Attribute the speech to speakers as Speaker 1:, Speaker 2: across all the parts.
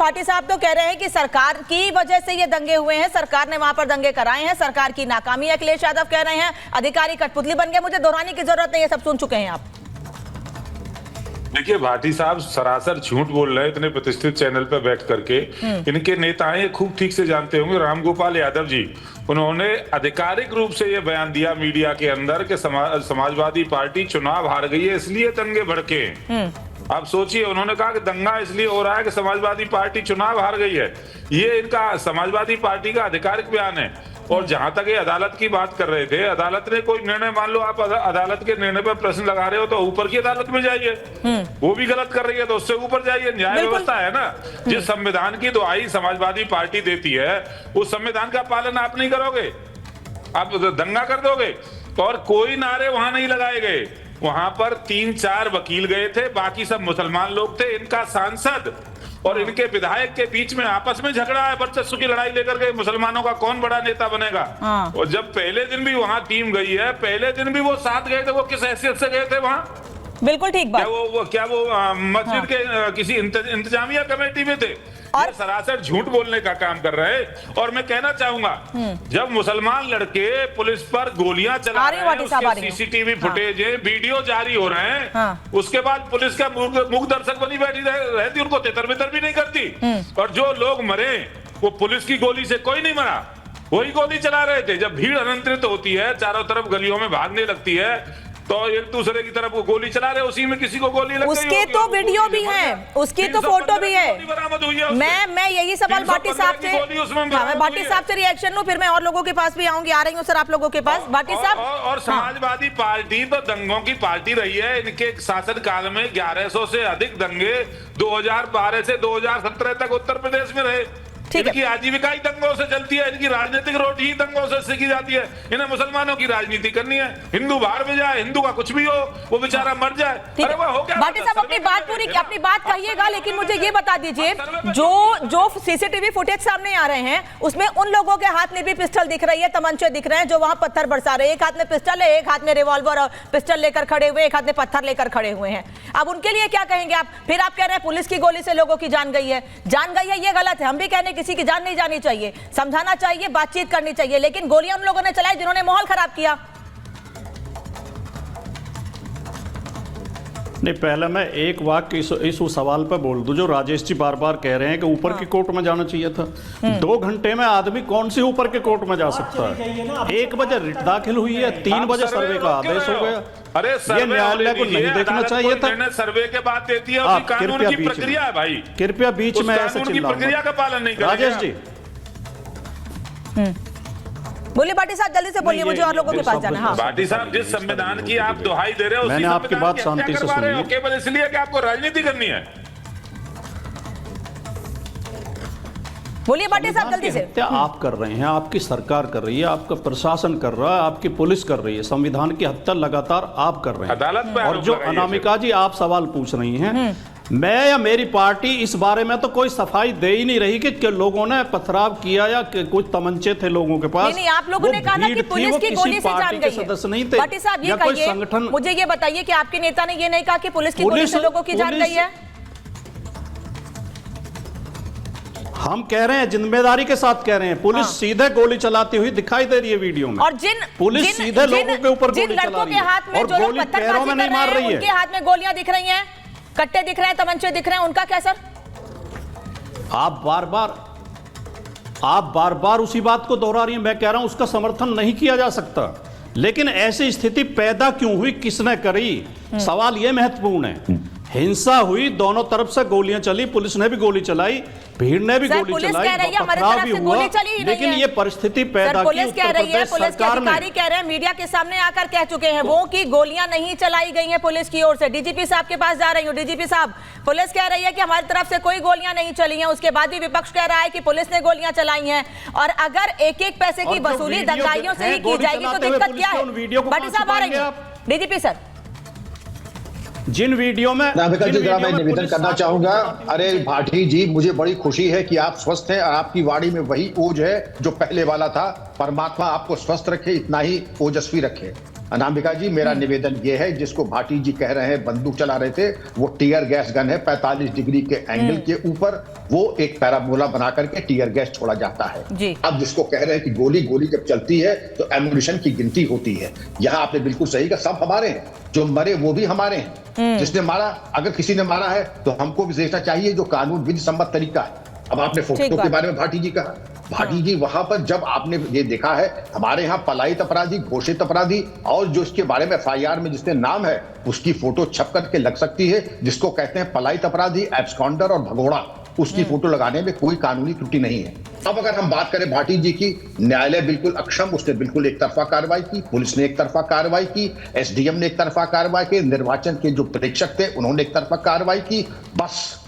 Speaker 1: भाटी साहब तो कह रहे हैं कि सरकार की वजह से ये दंगे हुए हैं, सरकार ने वहां पर दंगे कराए हैं, सरकार की नाकामी है। अखिलेश यादव कह रहे हैं अधिकारी कठपुतली बन गए। मुझे दोहराने की जरूरत नहीं है, सब सुन चुके हैं आप।
Speaker 2: देखिए भाटी साहब सरासर झूठ बोल रहे हैं इतने प्रतिष्ठित चैनल पर बैठ करके। इनके नेताएं खूब ठीक से जानते होंगे, रामगोपाल यादव जी, उन्होंने आधिकारिक रूप से यह बयान दिया मीडिया के अंदर कि समाजवादी पार्टी चुनाव हार गई है इसलिए दंगे भड़के। आप सोचिए, उन्होंने कहा कि दंगा इसलिए हो रहा है कि समाजवादी पार्टी चुनाव हार गई है। ये इनका समाजवादी पार्टी का आधिकारिक बयान है। और जहां तक ये अदालत की बात कर रहे थे, अदालत ने कोई निर्णय, मान लो आप अदालत के निर्णय पर प्रश्न लगा रहे हो तो ऊपर की अदालत में जाइए। वो भी गलत कर रही है तो उससे ऊपर जाइए। न्याय व्यवस्था है ना, जिस संविधान की दुहाई समाजवादी पार्टी देती है उस संविधान का पालन आप नहीं करोगे, आप दंगा कर दोगे। और कोई नारे वहां नहीं लगाए गए, वहां पर 3-4 वकील गए थे, बाकी सब मुसलमान लोग थे। इनका सांसद और इनके विधायक के बीच में आपस में झगड़ा है, वर्चस्व की लड़ाई लेकर के मुसलमानों का कौन बड़ा नेता बनेगा। और जब पहले दिन भी वहां टीम गई है, पहले दिन भी वो साथ गए थे, वो किस हैसियत से गए थे वहां?
Speaker 1: बिल्कुल ठीक बात।
Speaker 2: क्या वो मस्जिद के किसी इंतजामिया कमेटी में थे? और सरासर झूठ बोलने का काम कर रहे हैं। और मैं कहना चाहूंगा, जब मुसलमान लड़के पुलिस पर गोलियां चला रहे हैं, उसके सीसीटीवी फुटेज है, वीडियो जारी हो रहे हैं, उसके बाद पुलिस का मुख दर्शक बनी बैठी रहती, उनको तितर-बितर भी नहीं करती। और जो लोग मरे वो पुलिस की गोली से कोई नहीं मरा, वही गोली चला रहे थे। जब भीड़ अनियंत्रित होती है, चारों तरफ गलियों में भागने लगती है, तो एक दूसरे की तरफ वो गोली चला रहे, उसी में किसी को गोली लग गई।
Speaker 1: उसके तो वीडियो भी है, उसकी तो फोटो भी है। मैं यही सवाल भाटी साहब से, मैं भाटी साहब से रिएक्शन लूं, फिर मैं और लोगों के पास भी आऊंगी। आ रही हूं सर आप लोगों के पास। भाटी साहब,
Speaker 2: और समाजवादी पार्टी तो दंगों की पार्टी रही है। इनके शासन काल में 1100 से अधिक दंगे 2012 से 2017 तक उत्तर प्रदेश में रहे। इनकी आजीविका ही दंगों से चलती है, इनकी राजनीतिक रोटी ही दंगों से सीखी जाती है। इन्हें मुसलमानों की राजनीति करनी है, हिंदू बाहर में जाए, हिंदू का कुछ भी हो, वो बेचारा मर जाए। अरे वो हो क्या?
Speaker 1: भाटी साहब अपनी बात पूरी, अपनी बात कहिएगा, लेकिन मुझे ये बता दीजिए, जो सीसीटीवी फुटेज सामने आ रहे हैं उसमें उन लोगों के हाथ में भी पिस्टल दिख रही है, तमंचे दिख रहे हैं, जो वहां पत्थर बरसा रहे हैं। एक हाथ में पिस्टल है, एक हाथ में रिवॉल्वर और पिस्टल लेकर खड़े हुए, एक हाथ में पत्थर लेकर खड़े हुए हैं। अब उनके लिए क्या कहेंगे आप? फिर आप कह रहे हैं पुलिस की गोली से लोगों की जान गई है। जान गई है ये गलत है, हम भी कह रहे हैं किसी की जान नहीं जानी चाहिए, समझाना चाहिए, बातचीत करनी चाहिए, लेकिन गोलियां उन लोगों ने चलाई जिन्होंने माहौल खराब किया।
Speaker 3: नहीं, पहले मैं एक वाक्य इस सवाल पर बोल दूं, जो राजेश जी बार बार कह रहे हैं कि ऊपर की कोर्ट में जाना चाहिए था। 2 घंटे में आदमी कौन सी ऊपर के कोर्ट में जा सकता है? 1 बजे रिट दाखिल हुई है, 3 बजे सर्वे का आदेश हो गया।
Speaker 2: अरे
Speaker 3: ये न्यायालय को नहीं देखना चाहिए था।
Speaker 2: सर्वे के बाद देती है, कानून की प्रक्रिया है भाई।
Speaker 3: कृपया बीच में ऐसे
Speaker 2: प्रक्रिया का पालन नहीं कर
Speaker 3: राजेश जी।
Speaker 1: बोलिए भाटी साहब, जल्दी से बोलिए, मुझे और लोगों के पास जाना है।
Speaker 2: भाटी साहब, जिस संविधान की आप दुहाई दे रहे हो,
Speaker 3: मैंने आपकी बात शांति से सुनी है,
Speaker 2: केवल इसलिए कि आपको राजनीति करनी है।
Speaker 1: बोलिए भाटी साहब, जल्दी से।
Speaker 3: हत्या आप कर रहे हैं, आपकी सरकार कर रही है, आपका प्रशासन कर रहा है, आपकी पुलिस कर रही है। संविधान की हत्या लगातार आप कर रहे हैं
Speaker 2: अदालत में।
Speaker 3: और जो अनामिका जी आप सवाल पूछ रही हैं, मैं या मेरी पार्टी इस बारे में तो कोई सफाई दे ही नहीं रही कि लोगों ने पथराव किया या कुछ तमंचे थे लोगों के पास।
Speaker 1: नहीं, आप लोगों ने कहा ना कि पुलिस की गोली से जान गई है।
Speaker 3: सदस्य नहीं थे।
Speaker 1: भाटी साहब ये कहिए, मुझे ये बताइए कि आपके नेता ने ये नहीं कहा कि पुलिस की गोली से लोगों की जान गई है?
Speaker 3: हम कह रहे हैं, जिम्मेदारी के साथ कह रहे हैं, पुलिस सीधे गोली चलाती हुई दिखाई दे रही है वीडियो में।
Speaker 1: और
Speaker 3: पुलिस सीधे लोगों के ऊपर गोली चला रही है और गोली पैरों में नहीं मार रही है।
Speaker 1: उनके हाथ में गोलियां दिख रही हैं, कट्टे दिख रहे हैं, तमंचे दिख रहे हैं, उनका क्या सर?
Speaker 3: आप बार बार उसी बात को दोहरा रही हैं। मैं कह रहा हूं उसका समर्थन नहीं किया जा सकता, लेकिन ऐसी स्थिति पैदा क्यों हुई, किसने करी, सवाल यह महत्वपूर्ण है। हिंसा हुई, दोनों तरफ से गोलियां चली, पुलिस ने भी गोली चलाई, भीड़ ने भी गोली चलाई, पथराव भी हुआ, लेकिन ये परिस्थिति पैदा की उत्तर प्रदेश सरकार ने।
Speaker 1: अधिकारी कह रहे हैं, मीडिया के सामने आकर कह चुके हैं वो कि गोलियां नहीं चलाई गई हैं पुलिस की ओर से। डीजीपी साहब के पास जा रही हूं। डीजीपी साहब, पुलिस कह रही है कि हमारी तरफ से कोई गोलियां नहीं चली हैं, उसके बाद भी विपक्ष कह रहा है कि पुलिस ने गोलियां चलाई हैं। और अगर एक-एक पैसे की वसूली दंगाइयों से ही की जाएगी तो दिक्कत क्या है? भाटी साहब आ रही हैं। डीजीपी सर,
Speaker 3: जिन वीडियो में
Speaker 4: मैं निवेदन करना चाहूंगा। अरे भाटी जी, मुझे बड़ी खुशी है कि आप स्वस्थ हैं और आपकी वाणी में वही ओज है जो पहले वाला था। परमात्मा आपको स्वस्थ रखे, इतना ही ओजस्वी रखे। अनामिका जी, मेरा निवेदन ये है, जिसको भाटी जी कह रहे हैं बंदूक चला रहे थे, वो टीयर गैस गन है। 45 डिग्री के एंगल के ऊपर वो एक पैराबोला बना करके टीयर गैस छोड़ा जाता है
Speaker 1: जी।
Speaker 4: अब जिसको कह रहे हैं कि गोली जब चलती है तो एम्यूनिशन की गिनती होती है। यहाँ आपने बिल्कुल सही कहा, सब हमारे हैं, जो मरे वो भी हमारे हैं। जिसने मारा, अगर किसी ने मारा है तो हमको भी देखना चाहिए जो कानून विधि सम्मत तरीका है। अब आपने फोटो के बारे में भाटी जी कहा, भाटी जी वहां पर जब आपने ये देखा है, हमारे यहाँ पलायित अपराधी, घोषित अपराधी और जो इसके बारे में एफआईआर में जिसने नाम है उसकी फोटो छप करके लग सकती है, जिसको कहते हैं पलायित अपराधी, एब्सकॉन्डर और भगोड़ा, उसकी फोटो लगाने में कोई कानूनी त्रुटि नहीं है। अब अगर हम बात करें भाटी जी की, न्यायालय बिल्कुल अक्षम, उसने बिल्कुल एक तरफा कार्रवाई की, पुलिस ने एक तरफा कार्रवाई की, एसडीएम ने एक तरफा कार्रवाई की, निर्वाचन के जो प्रेक्षक थे उन्होंने एक तरफा कार्रवाई की। बस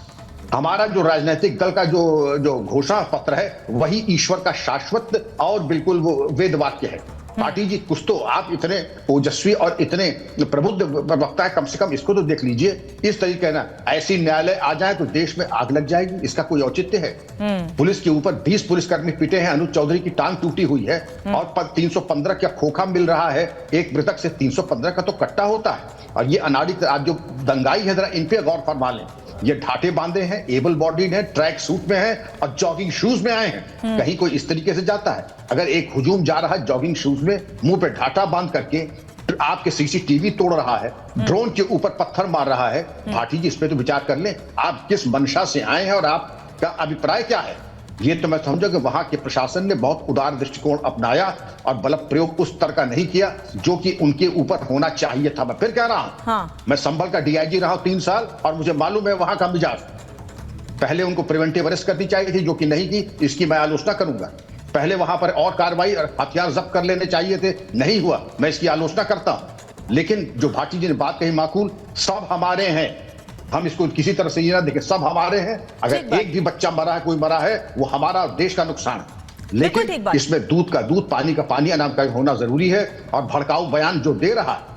Speaker 4: हमारा जो राजनीतिक दल का जो घोषणा पत्र है वही ईश्वर का शाश्वत और बिल्कुल वो वेद वाक्य है। भाटी जी, कुछ तो आप इतने ओजस्वी और इतने प्रबुद्ध वक्ता है, कम से कम इसको तो देख लीजिए। इस तरीके ना ऐसी न्यायालय आ जाए तो देश में आग लग जाएगी, इसका कोई औचित्य है? पुलिस के ऊपर 20 पुलिसकर्मी पिटे हैं, अनुज चौधरी की टांग टूटी हुई है और 315 का खोखा मिल रहा है। एक मृतक से 315 का तो कट्टा होता है। और ये अनाड़ी जो दंगाई है, जरा इन पे गौर फरमा लें। ये ढाटे बांधे हैं, एबल बॉडीड है, ट्रैक सूट में है और जॉगिंग शूज में आए हैं। कहीं कोई इस तरीके से जाता है? अगर एक हुजूम जा रहा है जॉगिंग शूज में, मुंह पे ढाटा बांध करके, आपके सीसीटीवी तोड़ रहा है, ड्रोन के ऊपर पत्थर मार रहा है, भाटी जी इस पे तो विचार कर लें। आप किस मंशा से आए हैं और आपका अभिप्राय क्या है? ये तो मैं समझूं कि वहां के प्रशासन ने बहुत उदार दृष्टिकोण अपनाया और बल प्रयोग उस तरह का नहीं किया जो कि उनके ऊपर होना चाहिए था। मैं फिर कह रहा हूं,
Speaker 1: हाँ।
Speaker 4: मैं संभल का डीआईजी रहा हूं 3 साल और मुझे मालूम है वहां का मिजाज। पहले उनको प्रिवेंटिव अरेस्ट करनी चाहिए थी, जो कि नहीं की, इसकी मैं आलोचना करूंगा। पहले वहां पर और कार्रवाई और हथियार जब्त कर लेने चाहिए थे, नहीं हुआ, मैं इसकी आलोचना करता हूं। लेकिन जो भाटी जी ने बात कही माकूल, सब हमारे हैं, हम इसको किसी तरह से ये ना देखें, सब हमारे हैं। अगर एक भी बच्चा मरा है, कोई मरा है, वो हमारा और देश का नुकसान है। लेकिन इसमें दूध का दूध, पानी का पानी अनाम का होना जरूरी है। और भड़काऊ बयान जो दे रहा है,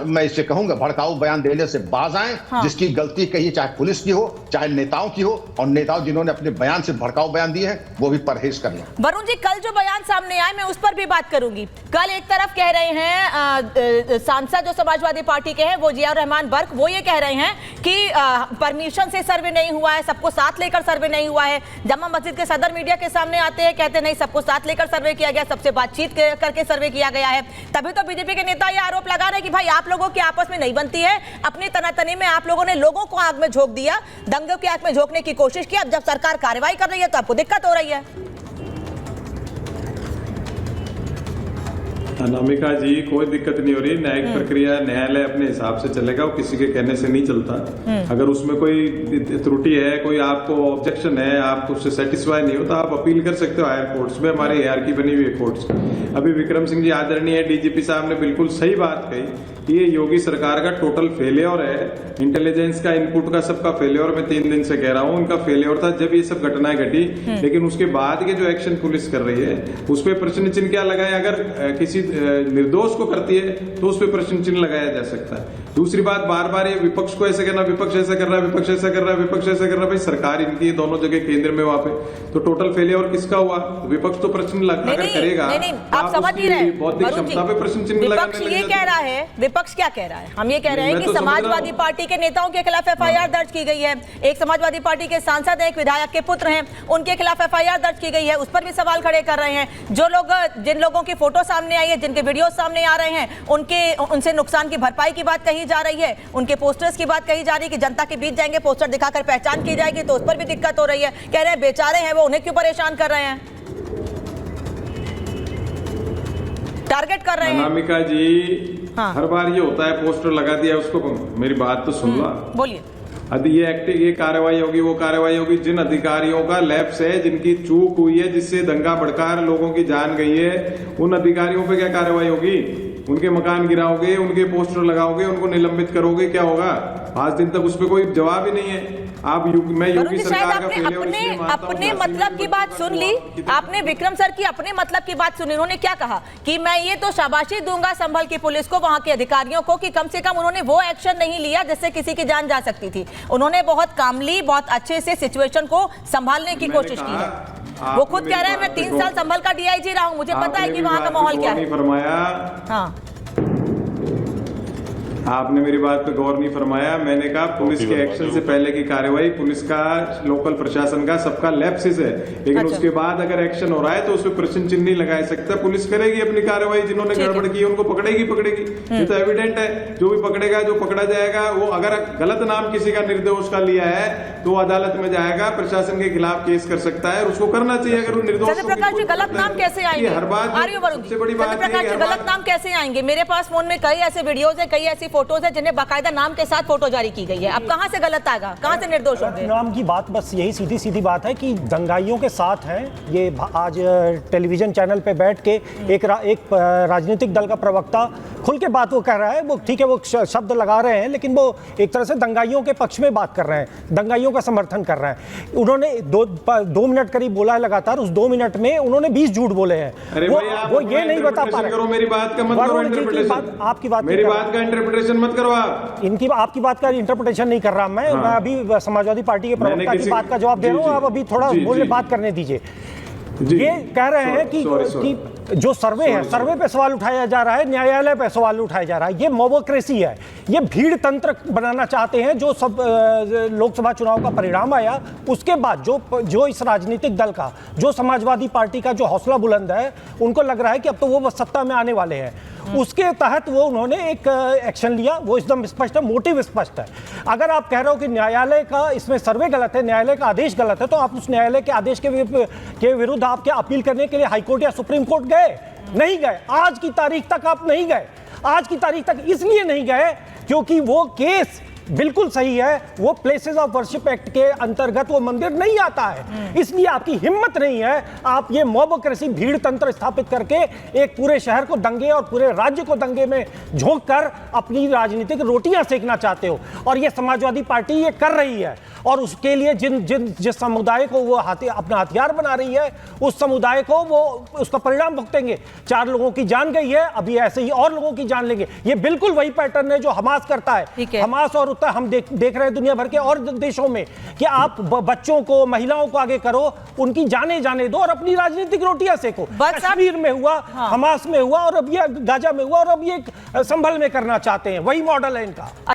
Speaker 4: मैं इससे कहूंगा भड़काऊ बयान देने से बाज आए। हाँ। जिसकी गलती कही चाहे पुलिस की हो चाहे नेताओं की हो, और नेताओं जिन्होंने अपने बयान से भड़काऊ बयान दिए हैं वो भी परहेज कर लें।
Speaker 1: वरुण जी, कल जो बयान सामने आए मैं उस पर भी बात करूंगी। कल एक तरफ कह रहे हैं सांसद जो समाजवादी पार्टी के हैं वो जिया रहमान बर्क, वो ये कह रहे हैं कि परमिशन से सर्वे नहीं हुआ है, सबको साथ लेकर सर्वे नहीं हुआ है। जामा मस्जिद के सदर मीडिया के सामने आते हैं, कहते नहीं सबको साथ लेकर सर्वे किया गया, सबसे बातचीत करके सर्वे किया गया है। तभी तो बीजेपी के नेता ये आरोप लगा रहे हैं कि भाई आप लोगों की आपस में नहीं बनती है, अपनी तनातनी में आप लोगों ने लोगों को आग में झोंक दिया, दंगे की आग में झोंकने की कोशिश की। अब जब सरकार कार्रवाई कर रही है तो आपको दिक्कत हो रही है।
Speaker 5: अनामिका जी, कोई दिक्कत नहीं हो रही। न्यायिक प्रक्रिया, न्यायालय अपने हिसाब से चलेगा, वो किसी के कहने से नहीं चलता। अगर उसमें कोई त्रुटि है, कोई आपको ऑब्जेक्शन है, आप उससे सेटिस्फाई नहीं हो तो आप अपील कर सकते हो हायर कोर्ट्स में। हमारी हायरार्की बनी हुई है कोर्ट्स। अभी विक्रम सिंह जी आदरणीय डीजीपी साहब ने बिल्कुल सही बात कही। ये योगी सरकार का टोटल फेलियर है, इंटेलिजेंस का, इनपुट का, सबका फेलियर। मैं 3 दिन से कह रहा हूँ उनका फेलियर था जब ये सब घटनाएं घटी। लेकिन उसके बाद के जो एक्शन पुलिस कर रही है उस पर प्रश्न चिन्ह क्या लगाए? अगर किसी निर्दोष को करती है तो उस पर प्रश्न चिन्ह लगाया जा सकता है। दूसरी बात, बार बार ये विपक्ष को ऐसे करना, विपक्ष ऐसा कर रहा है, विपक्ष ऐसा कर रहा है, विपक्ष ऐसा कर रहा है। भाई सरकार इनकी दोनों जगह केंद्र में वहां पे, तो टोटल फेलियर किसका हुआ? विपक्ष तो प्रश्न अगर करेगा,
Speaker 1: आप समझ नहीं रहे,
Speaker 5: बौद्धिक क्षमता पे प्रश्न चिन्ह
Speaker 1: विपक्ष ये कह रहा है, विपक्ष क्या कह रहा है? हम ये कह रहे हैं कि समाजवादी पार्टी के नेताओं के खिलाफ एफआईआर दर्ज की गई है। एक समाजवादी पार्टी के सांसद हैं, एक विधायक के पुत्र हैं, उनके खिलाफ एफआईआर दर्ज की गई है। उस पर भी सवाल खड़े कर रहे हैं। जो लोग, जिन लोगों की फोटो सामने आई है, जिनके वीडियो सामने आ रहे हैं, उनसे नुकसान की भरपाई की बात कही जा रही है, उनके पोस्टर्स की बात कही जा रही है कि जनता के बीच जाएंगे, पोस्टर दिखाकर पहचान की जाएगी, तो उस पर भी दिक्कत हो रही है। कह रहे हैं बेचारे हैं वो, उन्हें क्यों परेशान कर रहे हैं, टारगेट कर रहे हैं।
Speaker 5: अनामिका जी, हाँ। हर बार ये होता है, पोस्टर लगा दिया उसको, मेरी बात तो सुन लो।
Speaker 1: बोलिए।
Speaker 5: ये कार्रवाई होगी, वो कार्रवाई होगी। जिन अधिकारियों का लैप्स है, जिनकी चूक हुई है, जिससे दंगा भड़का लोगों की जान गई है, उन अधिकारियों पे क्या कार्रवाई होगी? उनके मकान गिराओगे, उनके पोस्टर लगाओगे, उनको निलंबित करोगे, क्या होगा? 5 दिन तक उस पर कोई जवाब ही नहीं है। आप मैं योगी सरकार का
Speaker 1: अपने मतलब की बात सुन ली आपने, विक्रम सर की अपने मतलब की बात सुनी। उन्होंने क्या कहा कि मैं ये तो शाबाशी दूंगा संभल की पुलिस को, वहां के अधिकारियों को, कि कम से कम उन्होंने वो एक्शन नहीं लिया जिससे किसी की जान जा सकती थी। उन्होंने बहुत कामली, बहुत अच्छे से सिचुएशन को संभालने की कोशिश की है। वो खुद कह रहे हैं मैं 3 साल संभल का डीआईजी रहा हूं, मुझे पता है कि वहां का माहौल क्या है।
Speaker 5: फरमाया,
Speaker 1: हाँ,
Speaker 5: आपने मेरी बात पे गौर नहीं फरमाया। मैंने कहा पुलिस के एक्शन से पहले की कार्रवाई, पुलिस का, लोकल प्रशासन का, सबका लैप्सिस है, लेकिन
Speaker 1: अच्छा।
Speaker 5: उसके बाद अगर एक्शन हो रहा है तो उसमें प्रश्न चिन्ह नहीं लगा सकता। पुलिस करेगी अपनी कार्रवाई, जिन्होंने गड़बड़ की उनको पकड़ेगी। ये तो एविडेंट है। जो भी पकड़ेगा, जो पकड़ा जाएगा, वो अगर गलत नाम किसी का निर्दोष का लिया है तो अदालत में जाएगा, प्रशासन के खिलाफ केस कर सकता है, और उसको करना चाहिए। अगर वो निर्दोष,
Speaker 1: सत्यप्रकाश जी गलत नाम कैसे आएंगे?
Speaker 5: हर बात सबसे बड़ी बात है
Speaker 1: सत्यप्रकाश
Speaker 5: कि
Speaker 1: जी
Speaker 5: हर
Speaker 1: गलत
Speaker 5: बात-
Speaker 1: नाम कैसे आएंगे? मेरे पास फोन में कई ऐसे वीडियोस है, कई ऐसी फोटोज है जिन्हें बाकायदा नाम के साथ फोटो जारी की गई है। अब कहां से गलत आएगा, कहां से निर्दोष होंगे?
Speaker 6: नाम की बात बस यही सीधी सीधी बात है कि दंगाइयों के साथ हैं ये। आज टेलीविजन चैनल पे बैठ के एक राजनीतिक दल का प्रवक्ता खुल के बात वो कह रहा है, वो ठीक है, वो शब्द लगा रहे हैं, लेकिन वो एक तरह से दंगाइयों के पक्ष में बात कर रहे हैं, दंगाइयों का समर्थन कर रहे हैं। उन्होंने 2 मिनट करीब बोला है लगातार, उस 2 मिनट में उन्होंने 20 झूठ बोले हैं।
Speaker 5: अरे
Speaker 6: वो
Speaker 5: भाई, आप
Speaker 6: वो ये नहीं बता पा रहे।
Speaker 5: करो, मेरी बात का मत करो इंटरप्रिटेशन।
Speaker 6: आपकी बात,
Speaker 5: मेरी बात का इंटरप्रिटेशन मत करो आप।
Speaker 6: आपकी बात का इंटरप्रिटेशन नहीं कर रहा मैं।
Speaker 5: हाँ।
Speaker 6: मैं अभी समाजवादी पार्टी के प्रवक्ता की बात का जवाब दे रहा हूँ। आप अभी थोड़ा बोलने बात करने दीजिए। ये कह रहे हैं कि जो सर्वे है, सर्वे पे सवाल उठाया जा रहा है, न्यायालय पे सवाल उठाया जा रहा है। ये मोबोक्रेसी है, ये भीड़ तंत्र बनाना चाहते हैं। जो सब लोकसभा चुनाव का परिणाम आया उसके बाद जो इस राजनीतिक दल का, जो समाजवादी पार्टी का जो हौसला बुलंद है, उनको लग रहा है कि अब तो वो सत्ता में आने वाले हैं। उसके तहत वो उन्होंने एक एक्शन लिया। वो एकदम स्पष्ट है, मोटिव स्पष्ट है। अगर आप कह रहे हो कि न्यायालय का इसमें सर्वे गलत है, न्यायालय का आदेश गलत है, तो आप उस न्यायालय के आदेश के विरुद्ध आपके अपील करने के लिए हाईकोर्ट या सुप्रीम कोर्ट गए? नहीं गए। आज की तारीख तक आप नहीं गए। आज की तारीख तक इसलिए नहीं गए क्योंकि वो केस बिल्कुल सही है, वो प्लेसेस ऑफ वर्शिप एक्ट के अंतर्गत वो मंदिर नहीं आता है। इसलिए आपकी हिम्मत नहीं है। आप ये मोबोक्रेसी, भीड़ तंत्र स्थापित करके एक पूरे शहर को दंगे और पूरे राज्य को दंगे में झोंक कर अपनी राजनीतिक रोटियां सेकना चाहते हो, और ये समाजवादी पार्टी ये कर रही है। और उसके लिए जिस समुदाय को वो अपना हथियार बना रही है, उस समुदाय को वो उसका परिणाम भुगतेंगे। 4 लोगों की जान गई है, अभी ऐसे ही और लोगों की जान लेंगे। ये बिल्कुल वही पैटर्न है जो हमास करता है। हमास और हम देख रहे हैं दुनिया भर के और देशों में कि आप बच्चों को, महिलाओं को आगे करो, उनकी जाने दो और अपनी राजनीतिक रोटियां सेको। कश्मीर में हुआ, हमास में हुआ, और अब ये गाजा में हुआ, और अब ये संभल में करना चाहते हैं। वही मॉडल है इनका।